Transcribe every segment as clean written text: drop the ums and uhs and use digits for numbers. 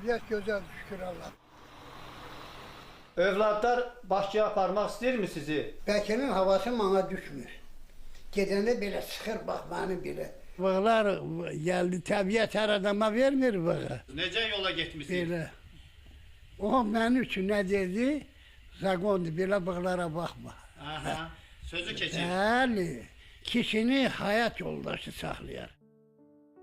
Təbiət gözəl, şükür Allah. Övladlar Bakıya aparmaq istəyirmi sizi? Bəlkənin havası mənə düşmür. Gedəndə belə sıxır, bax məni belə. Vığlar gəldi, təbiət hər adama vermir vığı. Necə yola getmisiniz? Belə. O mənim üçün nə dedi? Zaqondur, belə vığlara baxma. Aha, sözü keçir. Bəli, kişini həyat yoldaşı saxlayar.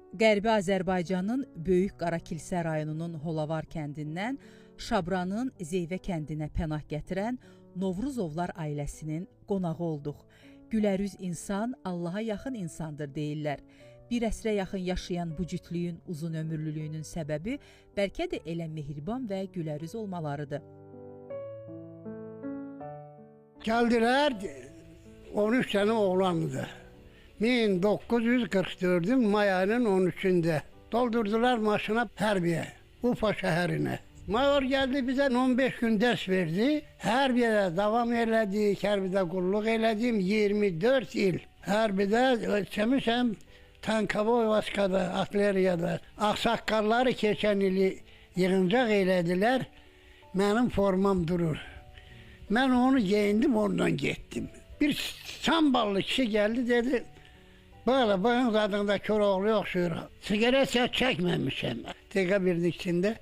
Qərbi Azərbaycanın Böyük Qarakilsə rayonunun Holavar kəndindən Şabranın Zeyvə kəndinə pənah gətirən Novruzovlar ailəsinin qonağı olduq. Gülərüz insan Allaha yaxın insandır deyirlər. Bir əsrə yaxın yaşayan bu cütlüyün uzun ömürlülüyünün səbəbi bəlkə də elə mehriban və gülərüz olmalarıdır. Gəldilər, 13 sənə oğlandı. 1944-ün may ayının 13-də doldurdular maşına hərbiyə, Ufa şəhərinə. Mayor gəldi bizə 15 gün dərs verdi. Hərbiyə davam elədik, hərbidə qulluq elədim 24 il. Hərbidə çəmişəm Tankavoy Vaskada, artilleriyada. Ağsaqqalları keçən ili yığıncaq elədilər. Mənim formam durur. Mən onu geyindim, ondan getdim. Bir samballı kişi gəldi, dedi, böyle boyun qadında kör oğlu yoxşuyur. Sigaret çəkməmişəm. Dəqiqə birinin içində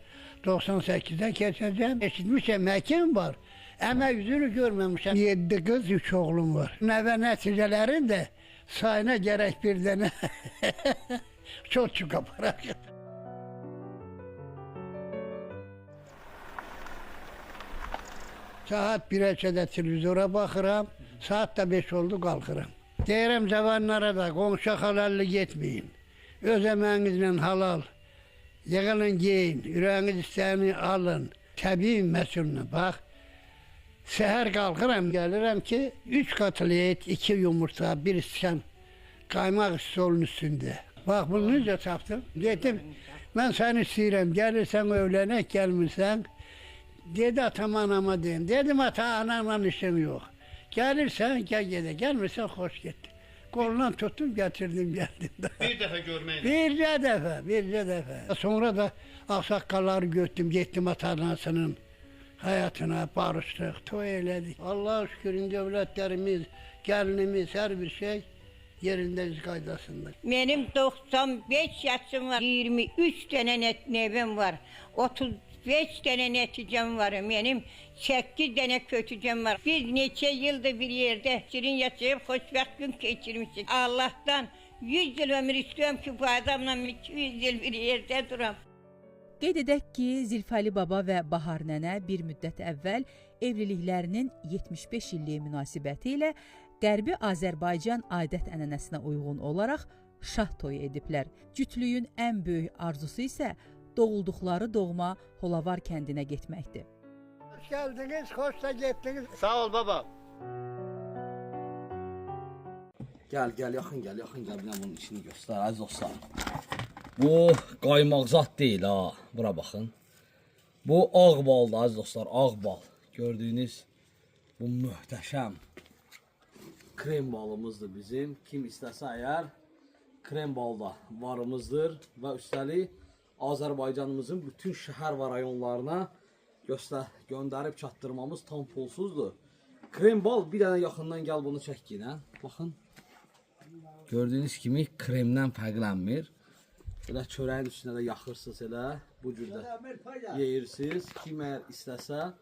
98'də keçəcəm. Eşitmişəm, həkim var. Əmək üzünü görməmişəm. 7 qız, 3 oğlum var. Nəvə nəticələrin də sayına gərək bir dənə çok aparaq. Saat 1-ə televizora baxıram, saat da 5 oldu qalxıram. Deyirəm cavanlara da qonşu xalallı getməyin. Öz əməyinizlə halal, yığılın giyin, ürəyiniz istəyəni alın. Təbii məsuluna bax. Səhər qalxıram, gəlirəm ki, 3 qatılı et, 2 yumurta, 1 iskan qaymaq stolun üstündə. Bax, bunu necə tapdım? Dedim, mən səni istəyirəm, gəlirsən övlənək, gəlmirsən. Dedi atam anama deyim. Dedim ata anamla işim yok. Gelirsen gel gede. Gelmirsen hoş gitti. Kolundan tuttum getirdim geldim. Bir dəfə görməyin. Birce defa. Sonra da aksakalları götürdüm. Gittim atanasının hayatına barıştık. Toy elədik. Allah'a şükür devletlerimiz, gelinimiz her bir şey yerindeyiz qaydasında. Benim 95 yaşım var. 23 tane nevim var. 35 tane neticem var. Benim 8 tane kötücem var. Biz neçə yıldır bir yerde şirin yaşayıp hoşbəxt gün geçirmişiz. Allah'tan 100 yıl ömür istiyorum ki bu adamla 200 yıl bir yerde duram. Qeyd edək ki, Zilfəli baba və Bahar nənə bir müddət əvvəl evliliklərinin 75 illiyi münasibəti ilə Qərbi Azərbaycan adət-ənənəsinə uyğun olaraq şah toyu ediblər. Cütlüyün ən böyük arzusu isə doğulduqları doğma Holavar kəndinə getməkdir. Hoş geldiniz, hoş da gittiniz. Sağ ol baba. Gel yaxın gel. Bir bunun içini göster aziz dostlar. Bu qaymaq zat değil ha. Bura baxın. Bu ağ baldır aziz dostlar, ağ bal. Gördüyünüz bu möhtəşəm krem balımızdır bizim. Kim istəsə əgər krem balda varımızdır və üstəlik Azərbaycanımızın bütün şəhər və rayonlarına göndərib çatdırmamız tam pulsuzdur. Krem bal bir dənə yaxından gəl bunu çək yenə. Baxın. Gördüyünüz kimi kremdən fərqlənmir. Elə çörəyin üstünə də yaxırsınız elə bu cürdə yeyirsiniz. Kim əgər istəsə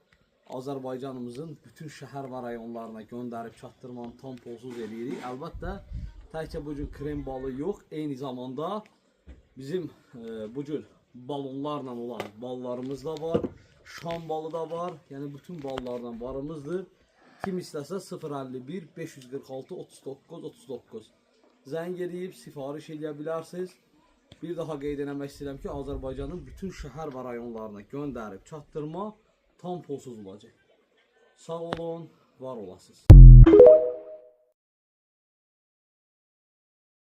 Azərbaycanımızın bütün şəhər və rayonlarına göndərib çatdırmanı tam pulsuz eləyirik. Əlbəttə təkcə bu cür krem balı yox, eyni zamanda bizim bu cür balonlarla olan ballarımız da var. Şam balı da var. Yəni bütün ballardan varımızdır. Kim istəsə 051 546 39 39 zəng edib sifariş edə bilərsiniz. Bir daha qeyd etmək istəyirəm ki, Azərbaycanın bütün şəhər və rayonlarına göndərib çatdırma tam pulsuz olacaq. Sağ olun, var olasınız.